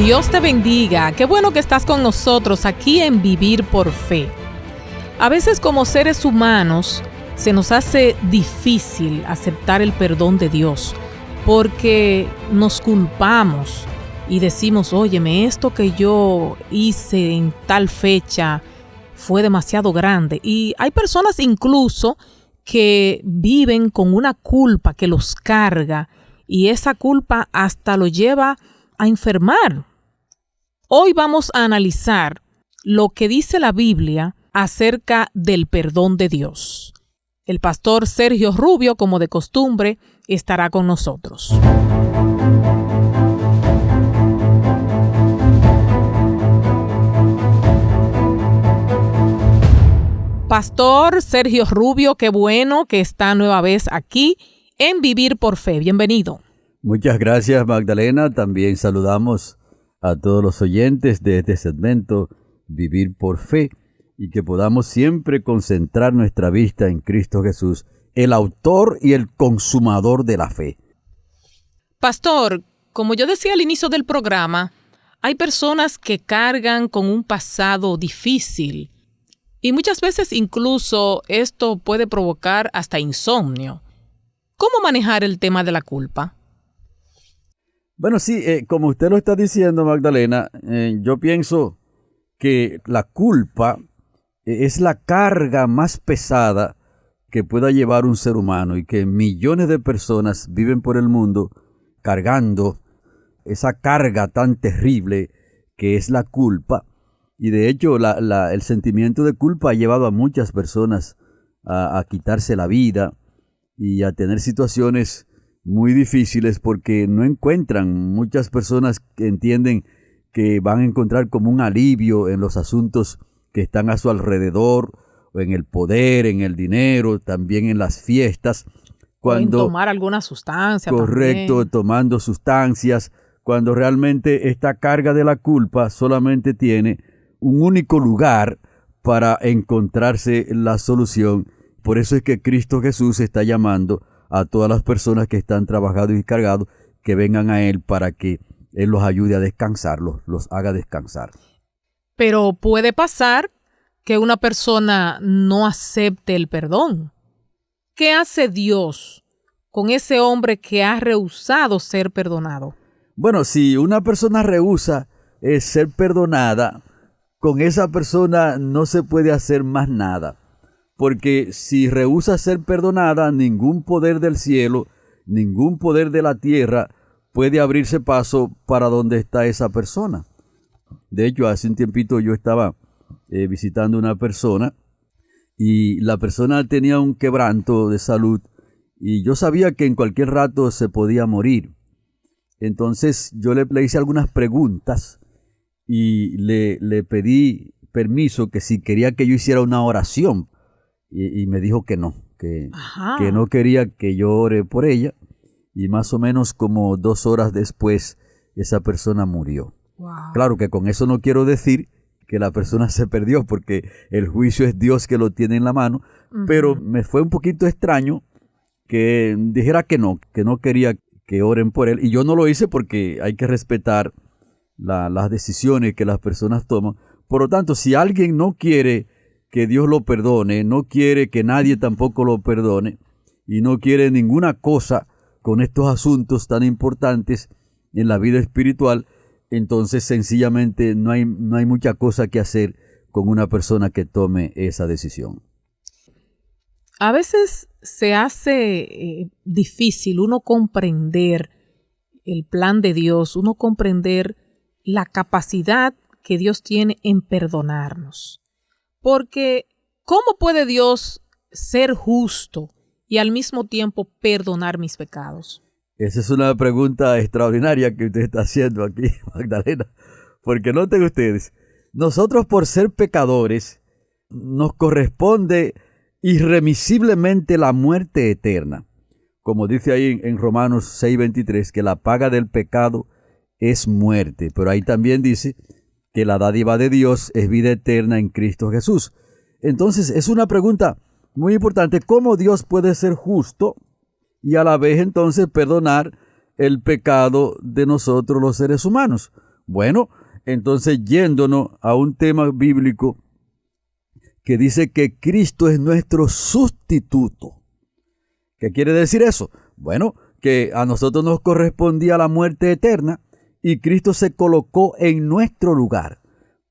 Dios te bendiga. Qué bueno que estás con nosotros aquí en Vivir por Fe. A veces como seres humanos se nos hace difícil aceptar el perdón de Dios porque nos culpamos y decimos, óyeme, esto que yo hice en tal fecha fue demasiado grande. Y hay personas incluso que viven con una culpa que los carga y esa culpa hasta lo lleva a enfermar. Hoy vamos a analizar lo que dice la Biblia acerca del perdón de Dios. El pastor Sergio Rubio, como de costumbre, estará con nosotros. Pastor Sergio Rubio, qué bueno que está nueva vez aquí en Vivir por Fe. Bienvenido. Muchas gracias, Magdalena. También saludamos a todos los oyentes de este segmento Vivir por Fe y que podamos siempre concentrar nuestra vista en Cristo Jesús, el autor y el consumador de la fe. Pastor, como yo decía al inicio del programa, hay personas que cargan con un pasado difícil y muchas veces incluso esto puede provocar hasta insomnio. ¿Cómo manejar el tema de la culpa? Bueno, sí, como usted lo está diciendo, Magdalena, yo pienso que la culpa es la carga más pesada que pueda llevar un ser humano y que millones de personas viven por el mundo cargando esa carga tan terrible que es la culpa. Y de hecho, el sentimiento de culpa ha llevado a muchas personas a quitarse la vida y a tener situaciones muy difíciles porque no encuentran. Muchas personas que entienden que van a encontrar como un alivio en los asuntos que están a su alrededor, o en el poder, en el dinero, también en las fiestas. Pueden tomar alguna sustancia. Correcto, también. Tomando sustancias, cuando realmente esta carga de la culpa solamente tiene un único lugar para encontrarse la solución. Por eso es que Cristo Jesús está llamando a todas las personas que están trabajados y cargados, que vengan a Él para que Él los ayude a descansar, los haga descansar. Pero puede pasar que una persona no acepte el perdón. ¿Qué hace Dios con ese hombre que ha rehusado ser perdonado? Bueno, si una persona rehúsa ser perdonada, con esa persona no se puede hacer más nada. Porque si rehúsa ser perdonada, ningún poder del cielo, ningún poder de la tierra puede abrirse paso para donde está esa persona. De hecho, hace un tiempito yo estaba visitando una persona y la persona tenía un quebranto de salud y yo sabía que en cualquier rato se podía morir. Entonces yo le hice algunas preguntas y le pedí permiso que si quería que yo hiciera una oración. Y me dijo que no, que no quería que yo ore por ella. Y más o menos como 2 horas después, esa persona murió. Wow. Claro que con eso no quiero decir que la persona se perdió, porque el juicio es Dios que lo tiene en la mano. Uh-huh. Pero me fue un poquito extraño que dijera que no quería que oren por él. Y yo no lo hice porque hay que respetar las decisiones que las personas toman. Por lo tanto, si alguien no quiere que Dios lo perdone, no quiere que nadie tampoco lo perdone y no quiere ninguna cosa con estos asuntos tan importantes en la vida espiritual, entonces sencillamente no hay mucha cosa que hacer con una persona que tome esa decisión. A veces se hace difícil uno comprender el plan de Dios, uno comprender la capacidad que Dios tiene en perdonarnos. Porque, ¿cómo puede Dios ser justo y al mismo tiempo perdonar mis pecados? Esa es una pregunta extraordinaria que usted está haciendo aquí, Magdalena. Porque noten ustedes, nosotros por ser pecadores, nos corresponde irremisiblemente la muerte eterna. Como dice ahí en Romanos 6:23, que la paga del pecado es muerte. Pero ahí también dice que la dádiva de Dios es vida eterna en Cristo Jesús. Entonces es una pregunta muy importante, ¿cómo Dios puede ser justo y a la vez entonces perdonar el pecado de nosotros los seres humanos? Bueno, entonces yéndonos a un tema bíblico que dice que Cristo es nuestro sustituto. ¿Qué quiere decir eso? Bueno, que a nosotros nos correspondía la muerte eterna y Cristo se colocó en nuestro lugar.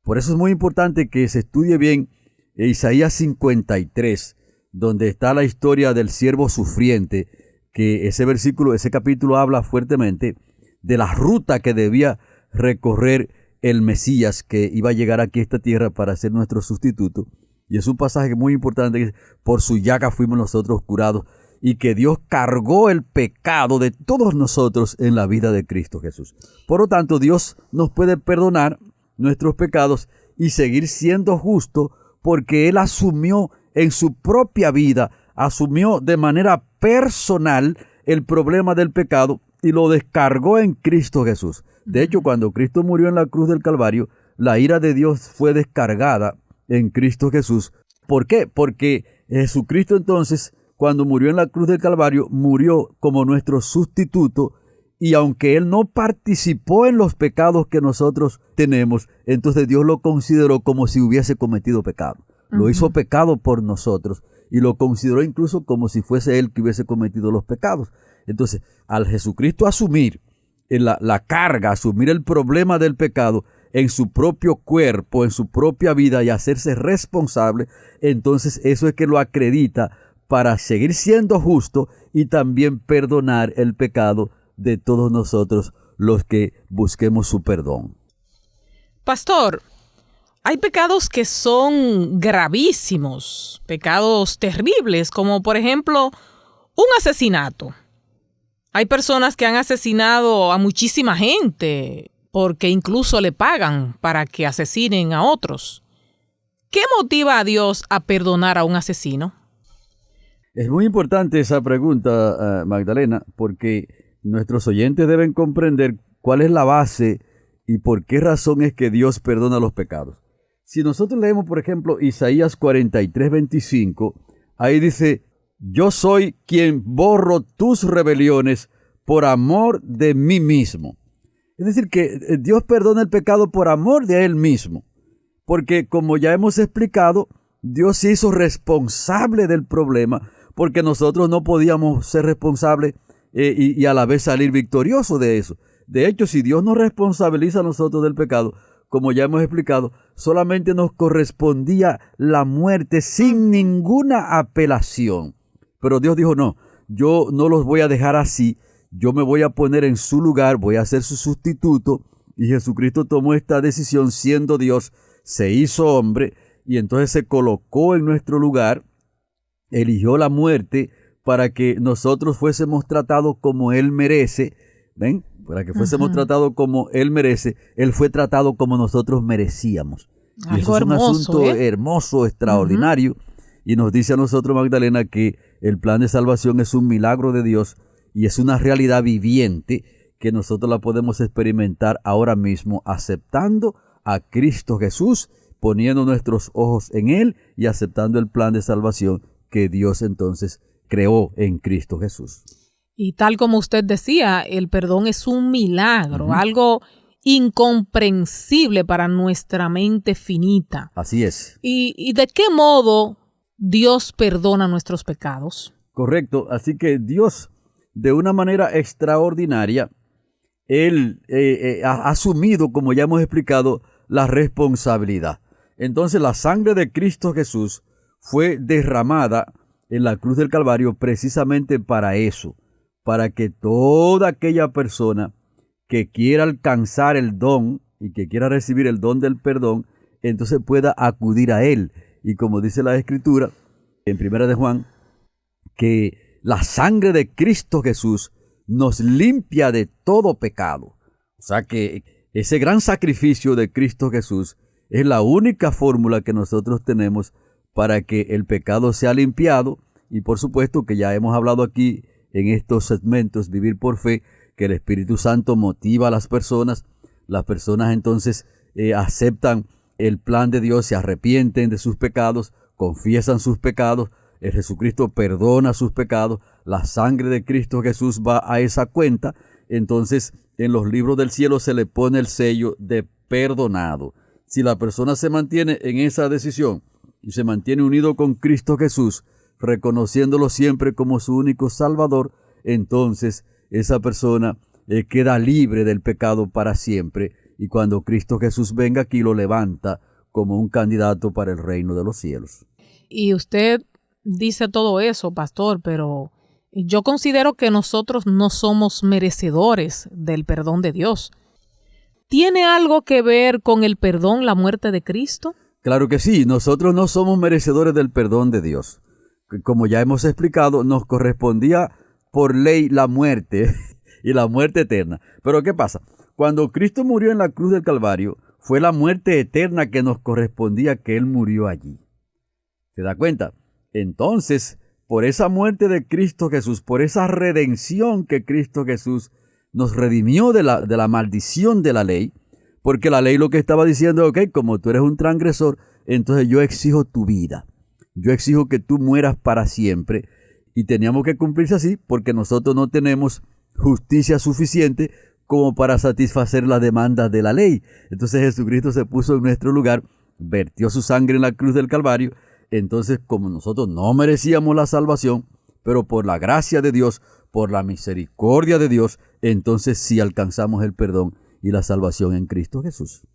Por eso es muy importante que se estudie bien Isaías 53, donde está la historia del siervo sufriente, que ese versículo, ese capítulo habla fuertemente de la ruta que debía recorrer el Mesías, que iba a llegar aquí a esta tierra para ser nuestro sustituto. Y es un pasaje muy importante que dice, por su llaga fuimos nosotros curados, y que Dios cargó el pecado de todos nosotros en la vida de Cristo Jesús. Por lo tanto, Dios nos puede perdonar nuestros pecados y seguir siendo justo, porque Él asumió en su propia vida, asumió de manera personal el problema del pecado y lo descargó en Cristo Jesús. De hecho, cuando Cristo murió en la cruz del Calvario, la ira de Dios fue descargada en Cristo Jesús. ¿Por qué? Porque Jesucristo entonces, cuando murió en la cruz del Calvario, murió como nuestro sustituto, y aunque Él no participó en los pecados que nosotros tenemos, entonces Dios lo consideró como si hubiese cometido pecado. Lo hizo pecado por nosotros y lo consideró incluso como si fuese Él que hubiese cometido los pecados. Entonces, al Jesucristo asumir la carga, asumir el problema del pecado en su propio cuerpo, en su propia vida y hacerse responsable, entonces eso es que lo acredita para seguir siendo justo y también perdonar el pecado de todos nosotros los que busquemos su perdón. Pastor, hay pecados que son gravísimos, pecados terribles, como por ejemplo un asesinato. Hay personas que han asesinado a muchísima gente porque incluso le pagan para que asesinen a otros. ¿Qué motiva a Dios a perdonar a un asesino? Es muy importante esa pregunta, Magdalena, porque nuestros oyentes deben comprender cuál es la base y por qué razón es que Dios perdona los pecados. Si nosotros leemos, por ejemplo, Isaías 43:25, ahí dice, yo soy quien borro tus rebeliones por amor de mí mismo. Es decir, que Dios perdona el pecado por amor de Él mismo. Porque como ya hemos explicado, Dios se hizo responsable del problema, porque nosotros no podíamos ser responsables y a la vez salir victoriosos de eso. De hecho, si Dios nos responsabiliza a nosotros del pecado, como ya hemos explicado, solamente nos correspondía la muerte sin ninguna apelación. Pero Dios dijo, no, yo no los voy a dejar así, yo me voy a poner en su lugar, voy a ser su sustituto. Y Jesucristo tomó esta decisión siendo Dios, se hizo hombre y entonces se colocó en nuestro lugar, eligió la muerte para que nosotros fuésemos tratados como Él merece. ¿Ven? Para que fuésemos tratados como Él merece, Él fue tratado como nosotros merecíamos. Y eso es un asunto hermoso, extraordinario. Y nos dice a nosotros, Magdalena, que el plan de salvación es un milagro de Dios y es una realidad viviente que nosotros la podemos experimentar ahora mismo aceptando a Cristo Jesús, poniendo nuestros ojos en Él y aceptando el plan de salvación que Dios entonces creó en Cristo Jesús. Y tal como usted decía, el perdón es un milagro, algo incomprensible para nuestra mente finita. Así es. ¿Y de qué modo Dios perdona nuestros pecados? Correcto. Así que Dios, de una manera extraordinaria, Él ha asumido, como ya hemos explicado, la responsabilidad. Entonces la sangre de Cristo Jesús fue derramada en la cruz del Calvario precisamente para eso, para que toda aquella persona que quiera alcanzar el don y que quiera recibir el don del perdón, entonces pueda acudir a Él. Y como dice la Escritura en 1 de Juan, que la sangre de Cristo Jesús nos limpia de todo pecado. O sea que ese gran sacrificio de Cristo Jesús es la única fórmula que nosotros tenemos para que el pecado sea limpiado. Y por supuesto que ya hemos hablado aquí en estos segmentos, Vivir por Fe, que el Espíritu Santo motiva a las personas entonces aceptan el plan de Dios, se arrepienten de sus pecados, confiesan sus pecados, Jesucristo perdona sus pecados, la sangre de Cristo Jesús va a esa cuenta, entonces en los libros del cielo se le pone el sello de perdonado. Si la persona se mantiene en esa decisión y se mantiene unido con Cristo Jesús, reconociéndolo siempre como su único Salvador, entonces esa persona queda libre del pecado para siempre, y cuando Cristo Jesús venga aquí lo levanta como un candidato para el reino de los cielos. Y usted dice todo eso, pastor, pero yo considero que nosotros no somos merecedores del perdón de Dios. ¿Tiene algo que ver con el perdón la muerte de Cristo? Claro que sí, nosotros no somos merecedores del perdón de Dios. Como ya hemos explicado, nos correspondía por ley la muerte y la muerte eterna. Pero ¿qué pasa? Cuando Cristo murió en la cruz del Calvario, fue la muerte eterna que nos correspondía, que Él murió allí. ¿Se da cuenta? Entonces, por esa muerte de Cristo Jesús, por esa redención que Cristo Jesús nos redimió de la maldición de la ley, porque la ley lo que estaba diciendo, ok, como tú eres un transgresor, entonces yo exijo tu vida. Yo exijo que tú mueras para siempre, y teníamos que cumplirse así porque nosotros no tenemos justicia suficiente como para satisfacer las demandas de la ley. Entonces Jesucristo se puso en nuestro lugar, vertió su sangre en la cruz del Calvario. Entonces, como nosotros no merecíamos la salvación, pero por la gracia de Dios, por la misericordia de Dios, entonces sí alcanzamos el perdón y la salvación en Cristo Jesús.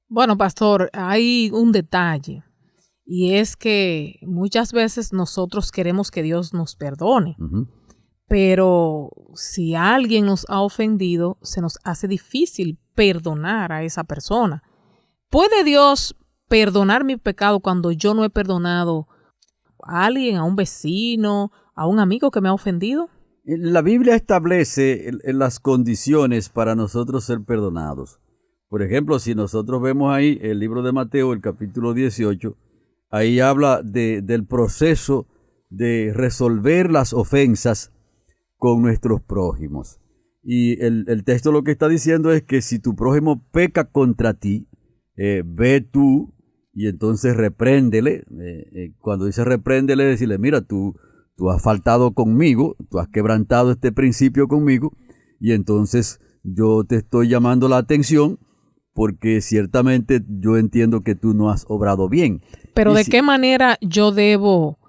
Bueno, pastor, hay un detalle, y es que muchas veces nosotros queremos que Dios nos perdone. Pero si alguien nos ha ofendido, se nos hace difícil perdonar a esa persona. ¿Puede Dios perdonar mi pecado cuando yo no he perdonado a alguien, a un vecino, a un amigo que me ha ofendido? La Biblia establece las condiciones para nosotros ser perdonados. Por ejemplo, si nosotros vemos ahí el libro de Mateo, el capítulo 18, ahí habla del proceso de resolver las ofensas con nuestros prójimos. Y el texto lo que está diciendo es que si tu prójimo peca contra ti, ve tú y entonces repréndele. Cuando dice repréndele, decirle, mira, tú has faltado conmigo, tú has quebrantado este principio conmigo, y entonces yo te estoy llamando la atención porque ciertamente yo entiendo que tú no has obrado bien. Pero ¿de qué manera yo debo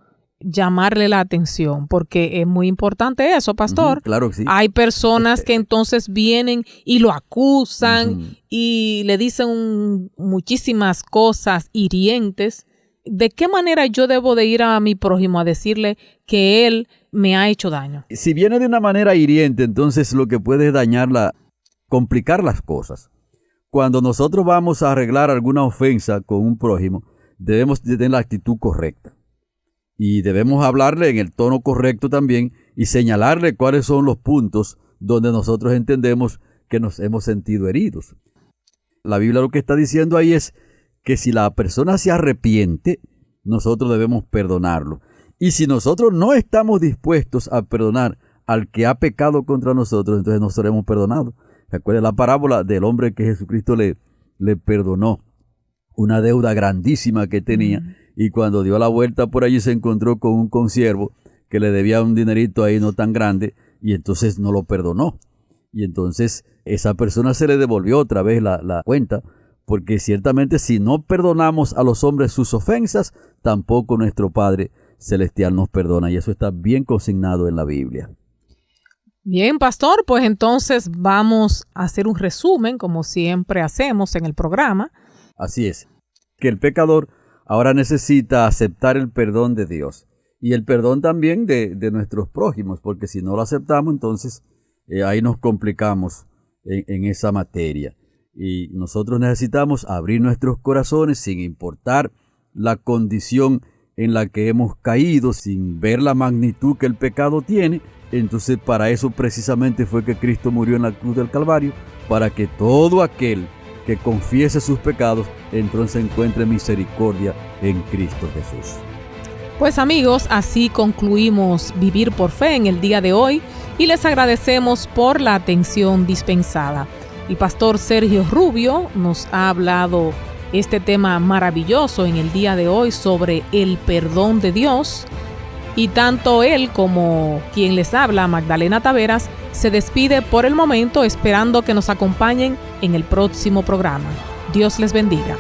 llamarle la atención? Porque es muy importante eso, pastor. Claro que sí. Hay personas que entonces vienen y lo acusan y le dicen muchísimas cosas hirientes. ¿De qué manera yo debo de ir a mi prójimo a decirle que él me ha hecho daño? Si viene de una manera hiriente, entonces lo que puede es complicar las cosas. Cuando nosotros vamos a arreglar alguna ofensa con un prójimo, debemos de tener la actitud correcta. Y debemos hablarle en el tono correcto también y señalarle cuáles son los puntos donde nosotros entendemos que nos hemos sentido heridos. La Biblia lo que está diciendo ahí es que si la persona se arrepiente, nosotros debemos perdonarlo. Y si nosotros no estamos dispuestos a perdonar al que ha pecado contra nosotros, entonces no seremos perdonados. Recuerda la parábola del hombre que Jesucristo le perdonó una deuda grandísima que tenía, y cuando dio la vuelta por allí se encontró con un consiervo que le debía un dinerito ahí no tan grande, y entonces no lo perdonó. Y entonces esa persona se le devolvió otra vez la cuenta, porque ciertamente si no perdonamos a los hombres sus ofensas, tampoco nuestro Padre Celestial nos perdona, y eso está bien consignado en la Biblia. Bien, pastor, pues entonces vamos a hacer un resumen, como siempre hacemos en el programa. Así es, que el pecador ahora necesita aceptar el perdón de Dios y el perdón también de nuestros prójimos, porque si no lo aceptamos, entonces ahí nos complicamos en esa materia. Y nosotros necesitamos abrir nuestros corazones sin importar la condición en la que hemos caído, sin ver la magnitud que el pecado tiene. Entonces para eso precisamente fue que Cristo murió en la cruz del Calvario, para que todo aquel que confiese sus pecados entonces encuentre misericordia en Cristo Jesús. Pues amigos, así concluimos Vivir por Fe en el día de hoy y les agradecemos por la atención dispensada. El pastor Sergio Rubio nos ha hablado este tema maravilloso en el día de hoy sobre el perdón de Dios. Y tanto él como quien les habla, Magdalena Taveras, se despide por el momento esperando que nos acompañen en el próximo programa. Dios les bendiga.